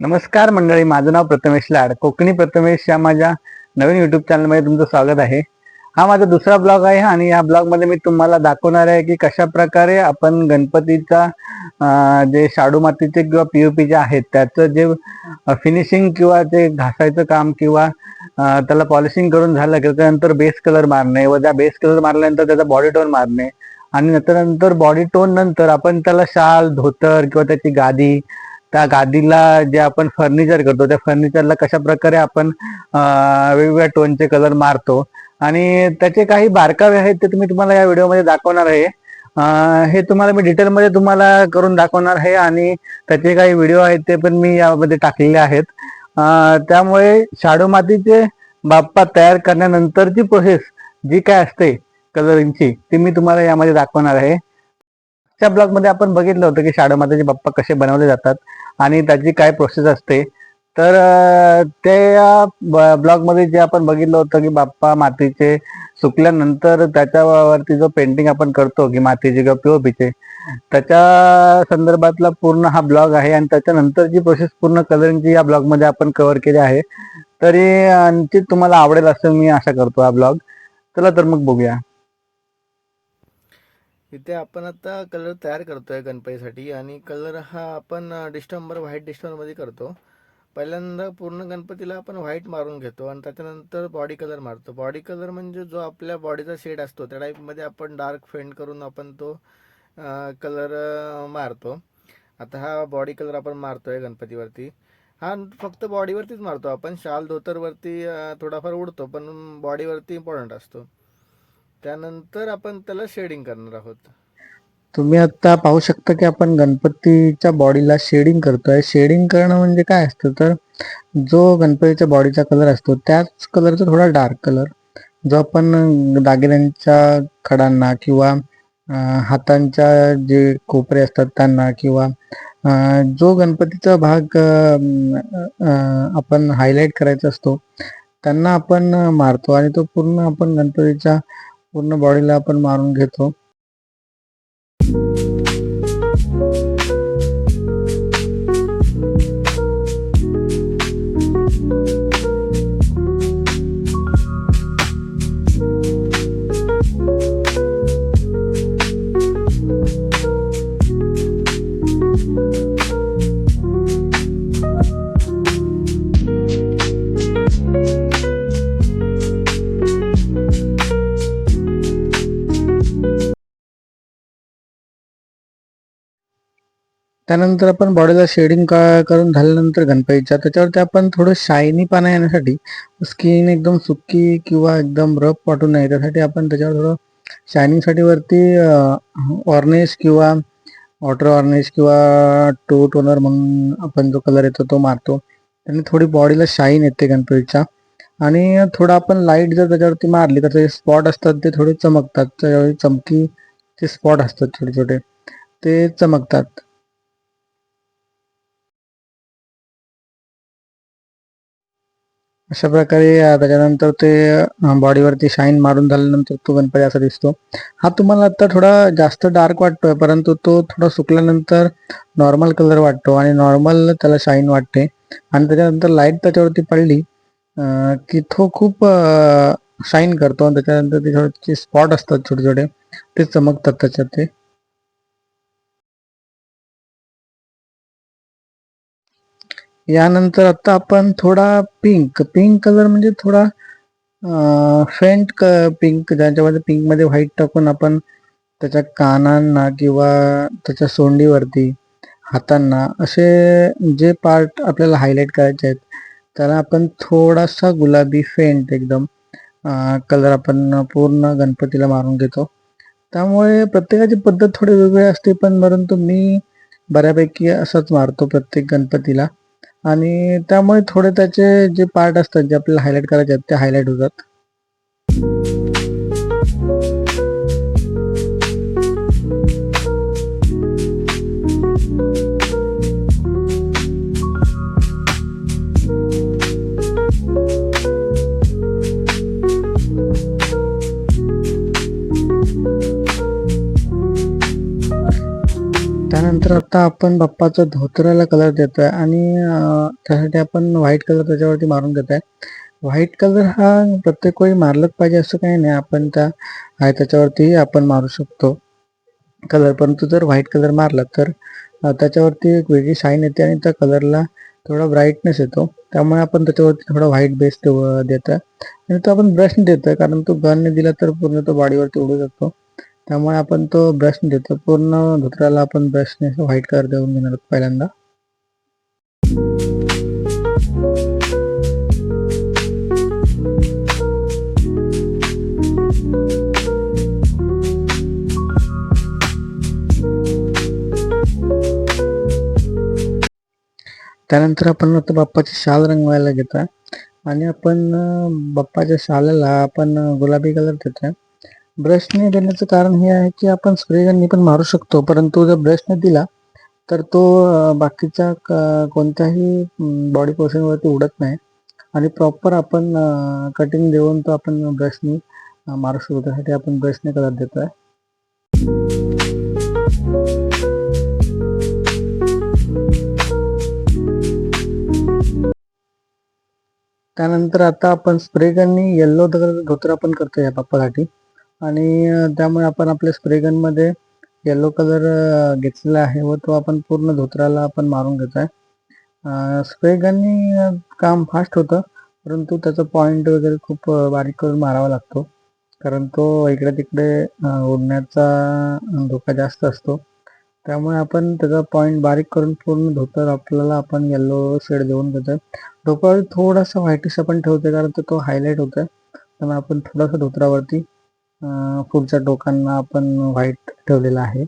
नमस्कार मंडळी, माझं नाव प्रथमेश लाड. कोकणी प्रथमेश या माझ्या नवीन युट्यूब चॅनलमध्ये तुमचं स्वागत आहे. हा माझा दुसरा ब्लॉग आहे आणि या ब्लॉगमध्ये मी तुम्हाला दाखवणार आहे की कशा प्रकारे आपण गणपतीचा जे शाडू मातीचे किंवा POP जे आहेत त्याचं जे फिनिशिंग किंवा ते घासायचं काम किंवा त्याला पॉलिशिंग करून झालं की त्यानंतर बेस कलर मारणे व त्या बेस कलर मारल्यानंतर त्याचा बॉडी टोन मारणे आणि नंतर बॉडी टोन नंतर आपण त्याला शाल, धोतर किंवा त्याची गादी, त्या गादीला जे आपण फर्निचर करतो त्या फर्निचरला कशा प्रकारे आपण वेगवेगळ्या टोनचे कलर मारतो आणि त्याचे काही बारकावे आहेत ते तुम्हाला या व्हिडिओमध्ये दाखवणार आहे. हे तुम्हाला मी डिटेलमध्ये तुम्हाला करून दाखवणार आहे आणि त्याचे काही व्हिडिओ आहेत ते पण मी यामध्ये टाकलेले आहेत. त्यामुळे शाडू मातीचे बाप्पा तयार करण्यानंतरची प्रोसेस जी काय असते कलरिंगची ती मी तुम्हाला यामध्ये दाखवणार आहे. त्या ब्लॉगमध्ये आपण बघितलं होतं की शाडू मातीचे बाप्पा कसे बनवले जातात आणि त्याची काय प्रोसेस असते. तर त्या ब्लॉगमध्ये जे आपण बघितलं होतं की बाप्पा मातीचे सुकल्यानंतर त्याच्यावरती जो पेंटिंग आपण करतो की मातीचे किंवा POPचे त्याच्या संदर्भातला पूर्ण हा ब्लॉग आहे आणि त्याच्यानंतरची प्रोसेस पूर्ण कलरिंगची या ब्लॉगमध्ये आपण कव्हर केली आहे. तरी निश्चित तुम्हाला आवडेल असं मी आशा करतो हा ब्लॉग. चला तर मग बघूया. इथे आपण आता कलर तयार करतोय गणपतीसाठी आणि कलर हा आपण डिस्टेंबर व्हाईट डिस्टेंबरमध्ये करतो. पहिल्यांदा पूर्ण गणपतीला आपण व्हाईट मारून घेतो आणि त्याच्यानंतर बॉडी कलर मारतो. बॉडी कलर म्हणजे जो आपल्या बॉडीचा शेड असतो त्या टाईपमध्ये आपण डार्क फेंट करून आपण तो कलर मारतो. आता हा बॉडी कलर आपण मारतोय गणपतीवरती. हा फक्त बॉडीवरतीच मारतो आपण, शाल धोतरवरती थोडाफार उडतो पण बॉडीवरती इम्पॉर्टंट असतो. त्यानंतर आपण त्याला शेडिंग करणार आहोत. तुम्ही आता पाहू शकता की आपण गणपतीच्या बॉडीला शेडिंग करतोय. शेडिंग करणं म्हणजे काय असतं तर जो गणपतीच्या बॉडीचा कलर असतो त्याच कलरचा थोडा डार्क कलर जो आपण दागिन्यांच्या खडांना किंवा हातांच्या जे कोपरे असतात त्यांना किंवा जो गणपतीचा भाग आपण हायलाइट करायचा असतो त्यांना आपण मारतो आणि तो पूर्ण आपण गणपतीच्या पूर्ण बॉडीला आपण मारून घेतो. त्यानंतर आपण बॉडीला शेडिंग करून झाल्यानंतर गणपतीच्या त्याच्यावरती आपण थोडं शायनी पाना येण्यासाठी स्किन एकदम सुकी किंवा एकदम रफ वाटू नये त्यासाठी आपण त्याच्यावर थोडं शायनिंगसाठी वरती ऑर्निश किंवा वॉटर ऑर्निश किंवा टोनर म्हणून आपण जो कलर येतो तो मारतो. त्याने थोडी बॉडीला शाईन येते गणपतीच्या आणि थोडं आपण लाईट जर त्याच्यावरती मारली तर ते स्पॉट असतात ते थोडे चमकतात. त्यावेळी चमकीचे स्पॉट असतात छोटे छोटे ते चमकतात. अशा प्रकारे त्याच्यानंतर ते बॉडीवरती शाईन मारून झाल्यानंतर तो गणपती असा दिसतो. हा तुम्हाला आता थोडा जास्त डार्क वाटतोय परंतु तो थोडा सुकल्यानंतर नॉर्मल कलर वाटतो आणि नॉर्मल त्याला शाईन वाटते आणि त्याच्यानंतर लाईट त्याच्यावरती पडली की तो खूप शाईन करतो आणि त्याच्यानंतर ते थोडे स्पॉट असतात छोटे छोटे ते चमकतात त्याच्यात ते. यानंतर आता आपण थोडा पिंक कलर म्हणजे थोडा फेंट पिंक ज्याच्यामध्ये पिंकमध्ये व्हाईट टाकून आपण त्याच्या कानांना किंवा त्याच्या सोंडीवरती हातांना असे जे पार्ट आपल्याला हायलाइट करायचे आहेत त्याला आपण थोडासा गुलाबी फेंट एकदम कलर आपण पूर्ण गणपतीला मारून घेतो. त्यामुळे प्रत्येकाची पद्धत थोडी वेगळी असते पण परंतु मी बऱ्यापैकी असंच मारतो प्रत्येक गणपतीला आणि त्यामुळे थोडे त्याचे जे पार्ट असतात जे आपल्याला हायलाइट करायचे आहेत ते हायलाइट होतात. त्यानंतर आता आपण बाप्पाच्या धोतराला कलर देतोय आणि त्यासाठी आपण व्हाईट कलर त्याच्यावरती मारून देत आहे. व्हाईट कलर हा प्रत्येक वेळी मारलंच पाहिजे असं काही नाही, आपण त्याच्यावरती आपण मारू शकतो कलर. परंतु जर व्हाईट कलर मारला तर त्याच्यावरती एक वेगळी शाईन येते आणि त्या कलरला थोडा ब्राईटनेस येतो. त्यामुळे आपण त्याच्यावरती थोडा व्हाईट बेस देत आहे. आणि तो आपण ब्रशने देतोय, कारण तो गनने दिला तर पूर्ण तो बॉडीवरती उडू शकतो. त्यामुळे आपण तो ब्रशने देतो. पूर्ण धोतराला आपण ब्रशने व्हाईट कलर देऊन घेणार आहोत पहिल्यांदा. त्यानंतर आपण आता बाप्पाची शाल रंगवायला घेतोय आणि आपण बाप्पाच्या शालाला आपण गुलाबी कलर देतोय. ब्रशने देण्याचं कारण हे आहे की आपण स्प्रे गनने पण मारू शकतो, परंतु जर ब्रशने दिला तर तो बाकीच्या कोणत्याही बॉडी पोर्शनवरती उडत नाही आणि प्रॉपर आपण कटिंग देऊन तो आपण ब्रशने मारू शकतो. त्यासाठी आपण ब्रशने कलर देतोय. त्यानंतर आता आपण स्प्रे गननी येल्लो धोतर आपण करतो या बाप्पासाठी आणि त्यामुळे आपण आपल्या स्प्रे गनमध्ये येल्लो कलर घेतलेला आहे व तो आपण पूर्ण धोतराला आपण मारून घेत आहे. स्प्रे गननी काम फास्ट होतं, परंतु त्याचा पॉईंट वगैरे खूप बारीक करून मारावा लागतो, कारण तो इकडे तिकडे उडण्याचा धोका जास्त असतो. त्यामुळे आपण त्याचा पॉईंट बारीक करून पूर्ण धोतर आपल्याला आपण येल्लो शेड देऊन घेतोय. डोक्यावर थोडासा व्हाईटिश आपण ठेवतोय, कारण तो हायलाईट होतोय. त्यामुळे आपण थोडासा धोतरावरती पुढच्या टोकांना आपण व्हाईट ठेवलेला आहे.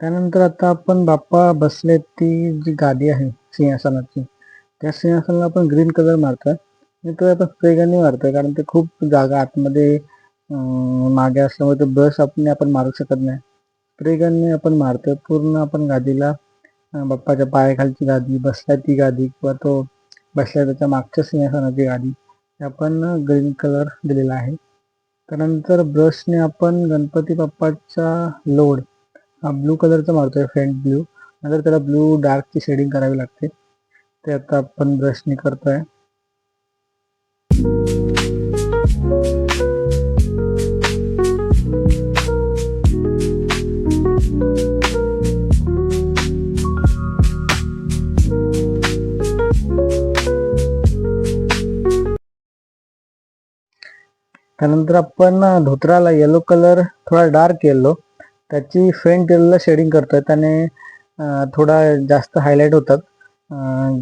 त्यानंतर आता आपण बाप्पा बसले ती जी गादी आहे सिंहासनाची, त्या सिंहासनाला आपण ग्रीन कलर मारतोय आणि तो आपण स्प्रे गनने मारतोय, कारण ते खूप जागा आतमध्ये मागे असल्यामुळे तो ब्रश आपण मारू शकत नाही. स्प्रे गनने आपण मारतोय पूर्ण आपण गादीला, बाप्पाच्या पायाखालची गादी, बसल्या ती गादी किंवा तो बसल्या त्याच्या मागच्या सिंहासनाची गादी आपण ग्रीन कलर दिलेला आहे. त्यानंतर ब्रशने आपण गणपती बाप्पाचा लोड हा ब्लू कलरचा मारतोय, फेंट ब्लू. नंतर त्याला ब्लू डार्कची शेडिंग करावी लागते, ते आता आपण ब्रशने करतोय. त्यानंतर आपण धोतराला येलो कलर, थोडा डार्क येलो, त्याची फेंट येलोला शेडिंग करतोय. त्याने थोडा जास्त हायलाईट होतात,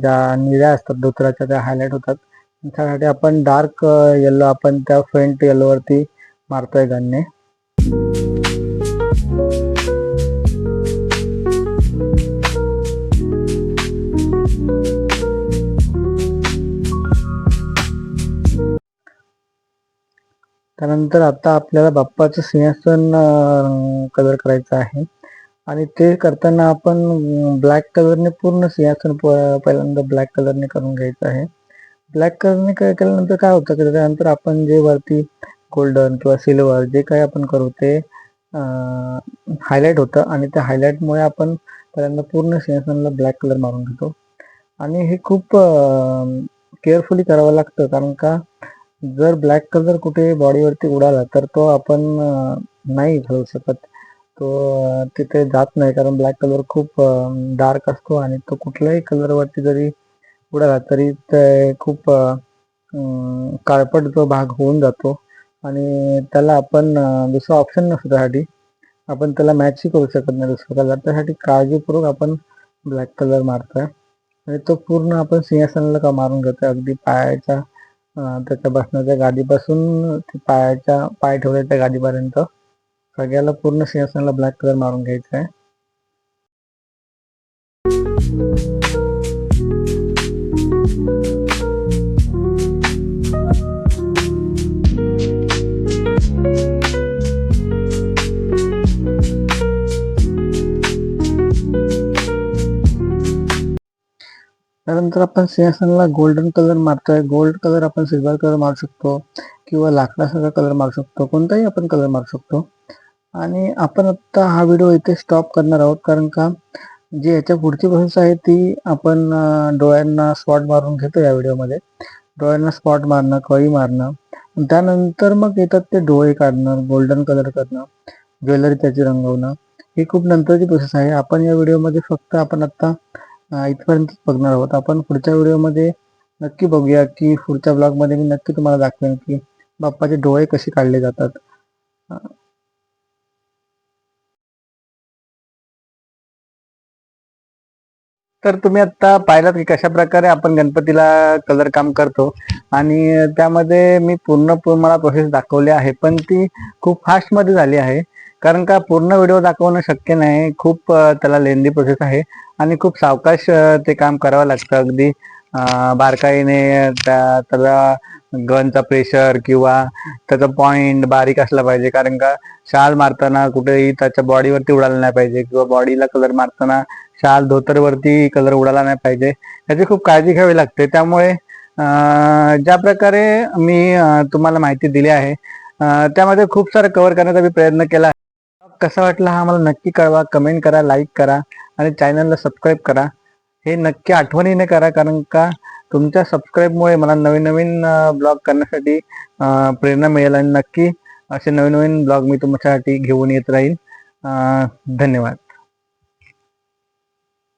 ज्या निळ्या असतात धोतराच्या त्या हायलाईट होतात. त्यासाठी आपण डार्क येलो आपण त्या फेंट येलोवरती मारतोय गनने. त्यानंतर आता आपल्याला बाप्पाचं सिंहासन कलर करायचं आहे आणि ते करताना आपण ब्लॅक कलरने पूर्ण सिंहासन पहिल्यांदा ब्लॅक कलरने करून घ्यायचं आहे. ब्लॅक कलरने केल्यानंतर काय होतं की त्यानंतर आपण जे वरती गोल्डन किंवा सिल्वर जे काही आपण करू ते हायलाईट होतं आणि त्या हायलाईटमुळे आपण पहिल्यांदा पूर्ण सिंहासनाला ब्लॅक कलर मारून घेतो. आणि हे खूप केअरफुली करावं लागतं, कारण का जर ब्लॅक कलर कुठे बॉडीवरती उडाला तर तो आपण नाही घालू शकत, तो तिथे जात नाही, कारण ब्लॅक कलर खूप डार्क असतो आणि तो कुठल्याही कलरवरती जरी उडाला तरी ते खूप काळपट जो भाग होऊन जातो आणि त्याला आपण दुसरा ऑप्शन नसतो, त्यासाठी आपण त्याला मॅचही करू शकत नाही दुसरा कलर. त्यासाठी काळजीपूर्वक आपण ब्लॅक कलर मारतोय आणि तो पूर्ण आपण सिंहासनाला का मारून घेतोय, अगदी पायाच्या त्याच्या बसण्याच्या गादीपासून पाय ठेवले त्या गादीपर्यंत सगळ्याला पूर्ण सिंहासनाला ब्लॅक कलर मारून घ्यायचा आहे. त्यानंतर आपण सिंहासनाला गोल्डन कलर मारतोय. गोल्ड कलर आपण सिल्वर कलर मारू शकतो किंवा लाकडासारखा कलर मारू शकतो, कोणताही आपण कलर मारू शकतो. आणि आपण आता हा व्हिडिओ इथे स्टॉप करणार आहोत, कारण का जी याच्या पुढची प्रोसेस आहे ती आपण डोळ्यांना स्पॉट मारून घेतो या व्हिडिओमध्ये. डोळ्यांना स्पॉट मारणं, कळी मारणं, त्यानंतर मग येतात ते डोळे काढणं, गोल्डन कलर करणं, ज्वेलरी त्याची रंगवणं. ही खूप नंतरची प्रोसेस आहे. आपण या व्हिडिओमध्ये फक्त आपण आता इथपर्यंत बघणार आहोत. आपण पुढच्या व्हिडिओमध्ये नक्की बघूया की पुढच्या ब्लॉगमध्ये मी नक्की तुम्हाला दाखवेन की बाप्पाचे डोळे कसे काढले जातात. तर तुम्ही आता पाहिलात की कशा प्रकारे आपण गणपतीला कलर काम करतो, आणि त्यामध्ये मी पूर्ण मला प्रोसेस दाखवली आहे, पण ती खूप फास्ट मध्ये झाली आहे. कारण का पूर्ण व्हिडिओ दाखवणं शक्य नाही. खूप त्याला लेंदी प्रोसेस आहे आणि खूप सावकाश ते काम करावं लागतं. अगदी बारकाईने त्याला गनचा प्रेशर किंवा त्याचा पॉइंट बारीक असला पाहिजे. कारण का शाल मारताना कुठेही त्याच्या बॉडीवरती उडाला नाही पाहिजे, किंवा बॉडीला कलर मारताना शाल धोतरवरती कलर उडाला नाही पाहिजे. याची खूप काळजी घ्यावी लागते. त्यामुळे ज्या प्रकारे मी तुम्हाला माहिती दिली आहे, त्यामध्ये खूप सारं कव्हर करण्याचा मी प्रयत्न केला आहे. कसा वाटला हा मला नक्की कळवा, कमेंट करा, लाईक करा आणि चॅनलला सबस्क्राईब करा. हे नक्की आठवणीने करा, कारण का तुमच्या सबस्क्राईबमुळे मला नवीन नवीन ब्लॉग करण्यासाठी प्रेरणा मिळेल, आणि नक्की असे नवीन नवीन ब्लॉग मी तुमच्यासाठी घेऊन येत राहील. धन्यवाद.